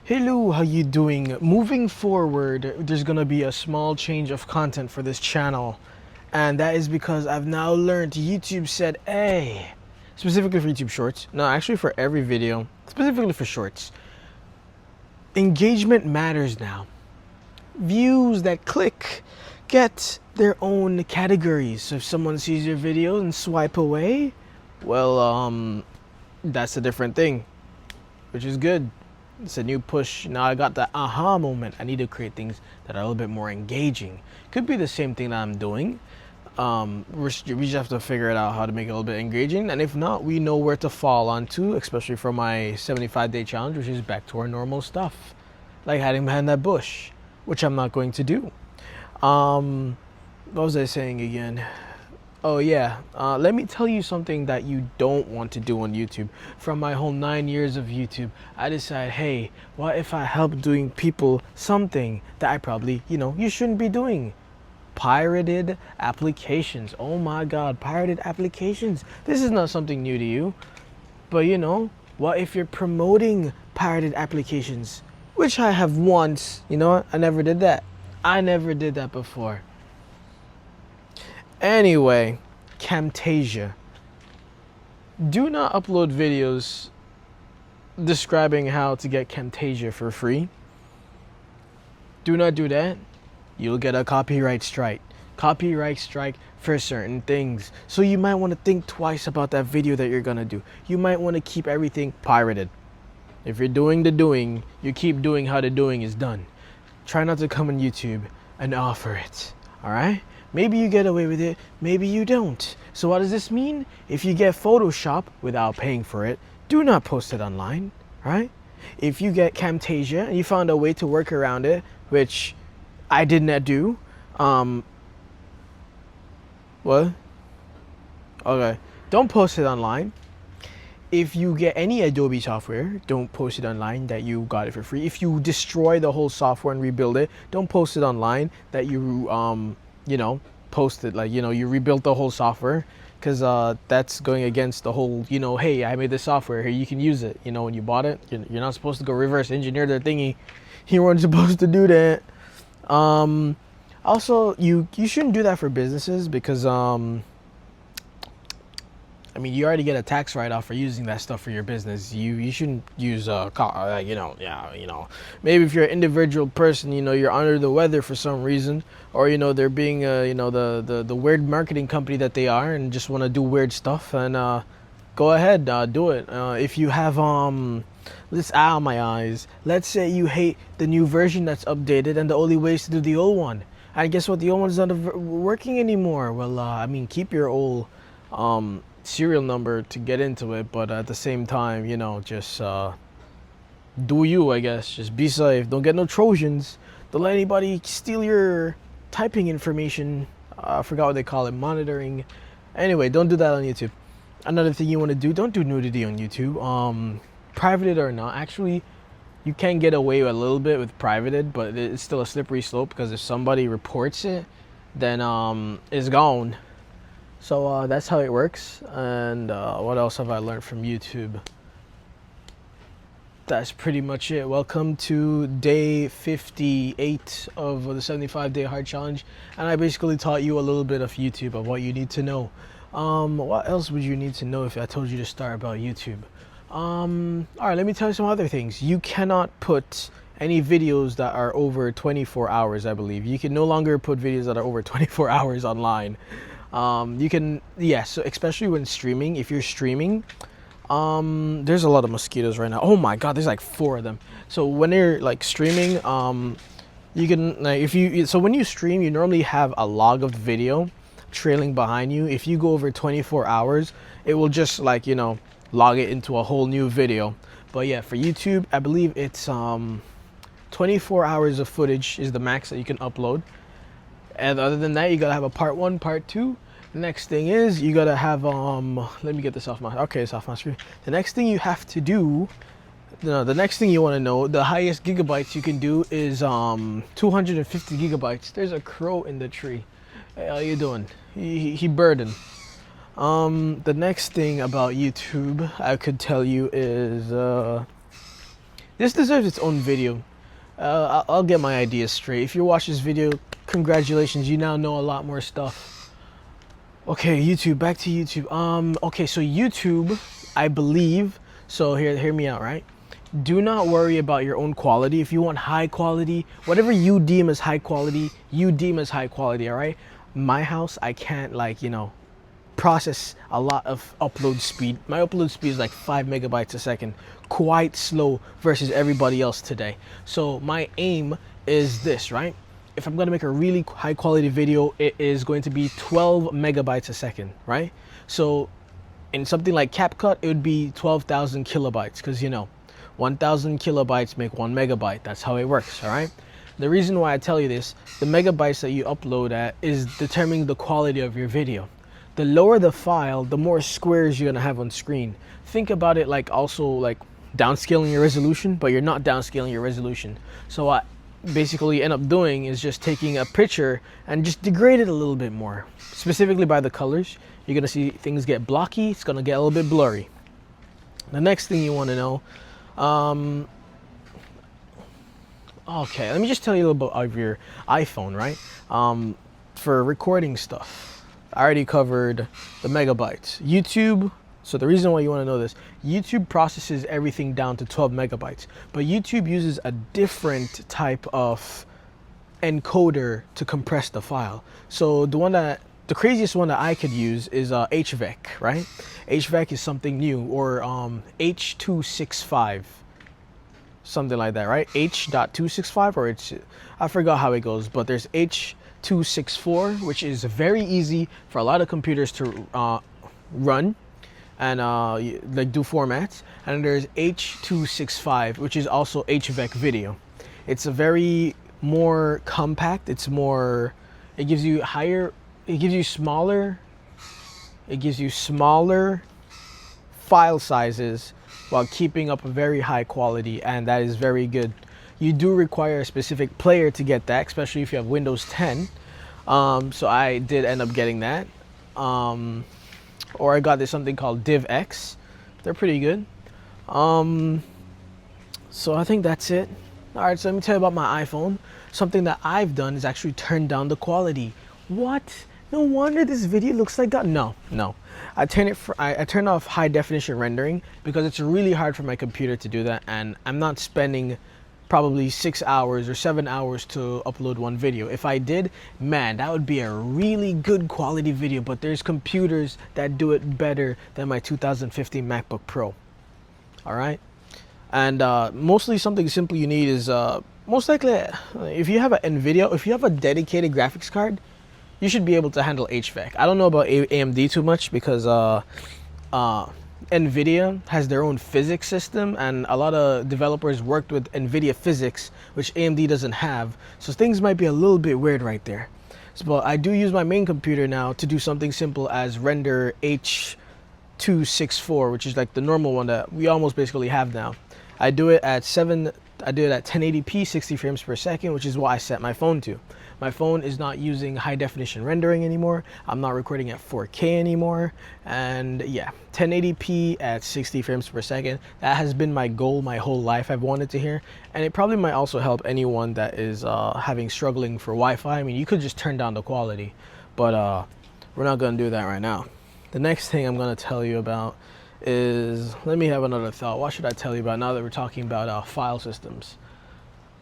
Hello, how you doing? Moving forward, there's gonna be a small change of content for this channel, and that is because I've now learned YouTube said, hey, specifically for YouTube Shorts, no, actually for every video, specifically for Shorts, engagement matters now. Views that click get their own categories. So if someone sees your video and swipe away, well, that's a different thing, which is good. It's a new push. Now I got that aha moment. I need to create things that are a little bit more engaging. Could be the same thing that I'm doing. We just have to figure it out how to make it a little bit engaging. And if not, we know where to fall onto, especially for my 75-day challenge, which is back to our normal stuff. Like hiding behind that bush, which I'm not going to do. What was I saying again? Oh yeah, let me tell you something that you don't want to do on YouTube. From my whole 9 years of YouTube, I decided, hey, what if I help doing people something that I probably, you shouldn't be doing? Pirated applications. Oh my God, pirated applications. This is not something new to you. But what if you're promoting pirated applications? Which I have once, I never did that. I never did that before. Anyway, Camtasia. Do not upload videos describing how to get Camtasia for free. Do not do that. You'll get a copyright strike. Copyright strike for certain things. So you might want to think twice about that video that you're gonna do. You might want to keep everything pirated. If you're doing the doing, you keep doing how the doing is done. Try not to come on YouTube and offer it. Alright? Maybe you get away with it, maybe you don't. So what does this mean? If you get Photoshop without paying for it, do not post it online, right? If you get Camtasia and you found a way to work around it, which I did not do, what? Okay, don't post it online. If you get any Adobe software, don't post it online that you got it for free. If you destroy the whole software and rebuild it, don't post it online that you post it like, you rebuilt the whole software, because that's going against the whole, hey, I made this software, here, you can use it. When you bought it, you're not supposed to go reverse engineer their thingy. You weren't supposed to do that. Also, you shouldn't do that for businesses, because you already get a tax write-off for using that stuff for your business. You shouldn't use maybe if you're an individual person, you're under the weather for some reason, or they're being the weird marketing company that they are and just want to do weird stuff, and go ahead, do it. If you have let's my eyes. Let's say you hate the new version that's updated, and the only way is to do the old one. And guess what? The old one's not working anymore. Well, keep your old serial number to get into it, but at the same time, just do you, I guess. Just be safe. Don't get no Trojans. Don't let anybody steal your typing information. I forgot what they call it, monitoring. Anyway, don't do that on YouTube. Another thing you want to do, don't do nudity on YouTube. Privated or not, actually, you can get away a little bit with privated, but it's still a slippery slope, because if somebody reports it, then it's gone. So that's how it works. And what else have I learned from YouTube? That's pretty much it. Welcome to day 58 of the 75-day hard challenge, and I basically taught you a little bit of YouTube, of what you need to know. What else would you need to know if I told you to start about YouTube? All right, let me tell you some other things. You cannot put any videos that are over 24 hours, I believe. You can no longer put videos that are over 24 hours online. You can, so especially when streaming, if you're streaming, there's a lot of mosquitoes right now. Oh my God, there's like 4 of them. So when you're like streaming, you can, like, so when you stream, you normally have a log of video trailing behind you. If you go over 24 hours, it will just like, log it into a whole new video. But yeah, for YouTube, I believe it's 24 hours of footage is the max that you can upload. And other than that, you gotta have a part 1, part 2. The next thing is you gotta have let me get this off my, okay, it's off my screen. The next thing you have to do, the next thing you want to know, the highest gigabytes you can do is 250 gigabytes. There's a crow in the tree. Hey, how you doing? He birding. The next thing about YouTube I could tell you is This deserves its own video. I'll get my ideas straight. If you watch this video, congratulations, you now know a lot more stuff. Okay, YouTube, back to YouTube. Okay, so YouTube, I believe, so hear me out, right? Do not worry about your own quality. If you want high quality, whatever you deem as high quality, you deem as high quality, all right? My house, I can't, like, you know, process a lot of upload speed. My upload speed is like 5 megabytes a second, quite slow versus everybody else today. So my aim is this, right? If I'm gonna make a really high quality video, it is going to be 12 megabytes a second, right? So in something like CapCut, it would be 12,000 kilobytes, because, you know, 1,000 kilobytes make 1 megabyte. That's how it works, all right? The reason why I tell you this, the megabytes that you upload at is determining the quality of your video. The lower the file, the more squares you're gonna have on screen. Think about it like also like downscaling your resolution, but you're not downscaling your resolution. So what basically end up doing is just taking a picture and just degrade it a little bit more. Specifically by the colors, you're gonna see things get blocky, it's gonna get a little bit blurry. The next thing you wanna know, okay, let me just tell you a little bit of your iPhone, right? For recording stuff. I already covered the megabytes. YouTube, so the reason why you want to know this, YouTube processes everything down to 12 megabytes, but YouTube uses a different type of encoder to compress the file. So the craziest one that I could use is HVEC, right? HVEC is something new, or H.265, something like that, right? H.265, or I forgot how it goes, but there's H.264, which is very easy for a lot of computers to run and like do formats. And there's H.265, which is also HVEC video. It's a very more compact. It's more, it gives you smaller file sizes while keeping up a very high quality, and that is very good. You do require a specific player to get that, especially if you have Windows 10. So I did end up getting that. Or I got this something called DivX. They're pretty good. So I think that's it. All right, so let me tell you about my iPhone. Something that I've done is actually turn down the quality. What? No wonder this video looks like God. No. I turn off high definition rendering because it's really hard for my computer to do that, and I'm not spending probably 6 hours or 7 hours to upload one video. If I did, man, that would be a really good quality video, but there's computers that do it better than my 2015 MacBook Pro. All right. And mostly something simple you need is most likely if you have a dedicated graphics card, you should be able to handle HVAC. I don't know about AMD too much because NVIDIA has their own physics system, and a lot of developers worked with NVIDIA physics, which AMD doesn't have. So things might be a little bit weird right there. But I do use my main computer now to do something simple as render H.264, which is like the normal one that we almost basically have now. I do it at 1080p, 60 frames per second, which is what I set my phone to. My phone is not using high definition rendering anymore. I'm not recording at 4K anymore. And yeah, 1080p at 60 frames per second. That has been my goal my whole life. I've wanted to hear. And it probably might also help anyone that is struggling for Wi-Fi. I mean, you could just turn down the quality, but we're not gonna do that right now. The next thing I'm gonna tell you about is, let me have another thought. What should I tell you about now that we're talking about file systems?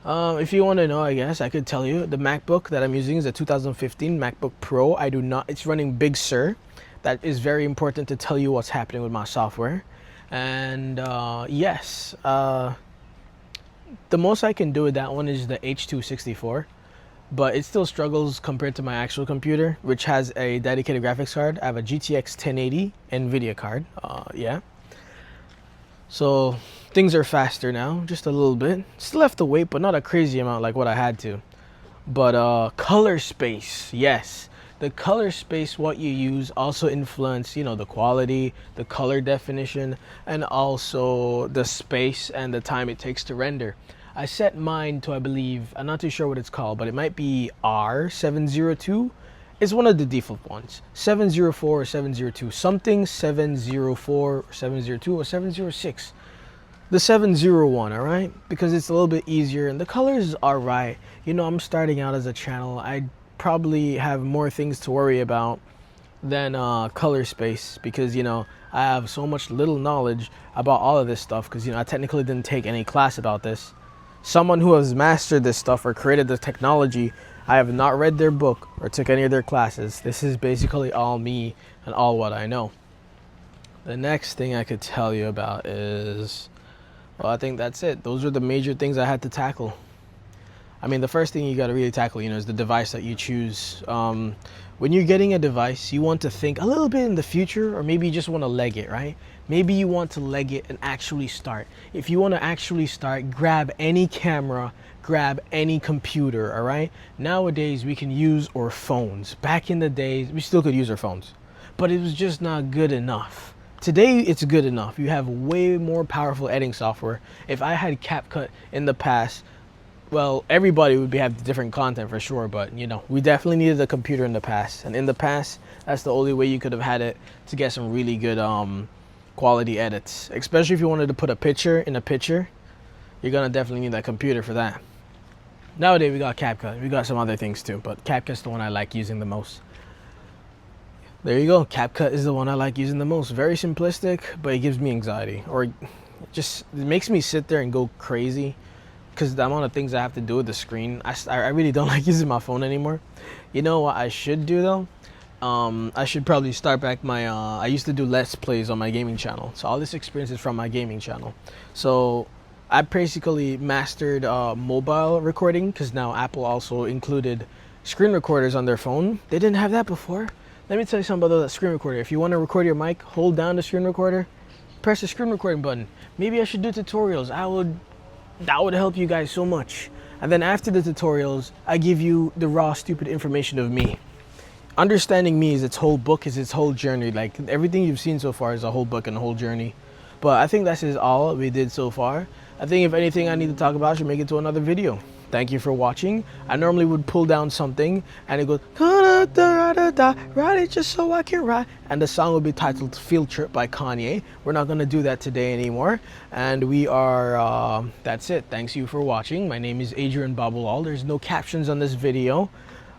If you want to know, I guess I could tell you the MacBook that I'm using is a 2015 MacBook Pro. It's running Big Sur. That is very important to tell you what's happening with my software. And yes, the most I can do with that one is the H.264, but it still struggles compared to my actual computer, which has a dedicated graphics card. I have a GTX 1080 NVIDIA card. Yeah. So things are faster now, just a little bit. Still have to wait, but not a crazy amount like what I had to. But color space, yes. The color space, what you use, also influence, you know, the quality, the color definition, and also the space and the time it takes to render. I set mine to, I believe, I'm not too sure what it's called, but it might be R702. It's one of the default ones. 704 or 702. Something 704 or 702 or 706. the 701, all right, because it's a little bit easier and the colors are right. You know, I'm starting out as a channel. I probably have more things to worry about than color space, because you know I have so much little knowledge about all of this stuff, because you know I technically didn't take any class about this. Someone who has mastered this stuff or created the technology, I have not read their book or took any of their classes. This is basically all me and all what I know. The next thing I could tell you about is, well, I think that's it. Those are the major things I had to tackle. I mean, the first thing you got to really tackle, you know, is the device that you choose. When you're getting a device, you want to think a little bit in the future, or maybe you just want to leg it, right? Maybe you want to leg it and actually start. If you want to actually start, grab any camera, grab any computer, all right? Nowadays, we can use our phones. Back in the days, we still could use our phones, but it was just not good enough. Today, it's good enough. You have way more powerful editing software. If I had CapCut in the past, well, everybody would have different content for sure, but you know, we definitely needed a computer in the past. And in the past, that's the only way you could have had it to get some really good quality edits. Especially if you wanted to put a picture in a picture, you're gonna definitely need that computer for that. Nowadays, we got CapCut. We got some other things too, but CapCut's the one I like using the most. There you go. CapCut is the one I like using the most. Very simplistic, but it gives me anxiety, or it makes me sit there and go crazy, because the amount of things I have to do with the screen. I really don't like using my phone anymore. You know what I should do though? I should probably start back my, I used to do Let's Plays on my gaming channel. So all this experience is from my gaming channel. So I basically mastered mobile recording, because now Apple also included screen recorders on their phone. They didn't have that before. Let me tell you something about the screen recorder. If you want to record your mic, hold down the screen recorder, press the screen recording button. Maybe I should do tutorials. That would help you guys so much. And then after the tutorials, I give you the raw, stupid information of me. Understanding me is its whole book, is its whole journey. Like everything you've seen so far is a whole book and a whole journey. But I think that's all we did so far. I think if anything I need to talk about, I should make it to another video. Thank you for watching. I normally would pull down something and it goes, ride it just so I can ride. And the song would be titled Field Trip by Kanye. We're not gonna do that today anymore. And we are, that's it. Thanks you for watching. My name is Adrian Babulal. There's no captions on this video.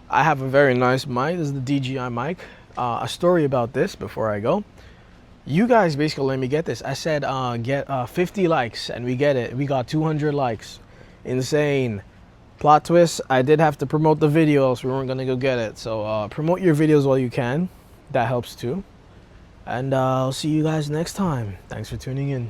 I have a very nice mic. This is the DJI mic. A story about this before I go. You guys basically let me get this. I said get 50 likes and we get it. We got 200 likes. Insane. Plot twist, I did have to promote the video, else we weren't gonna go get it. So promote your videos while you can. That helps too. And I'll see you guys next time. Thanks for tuning in.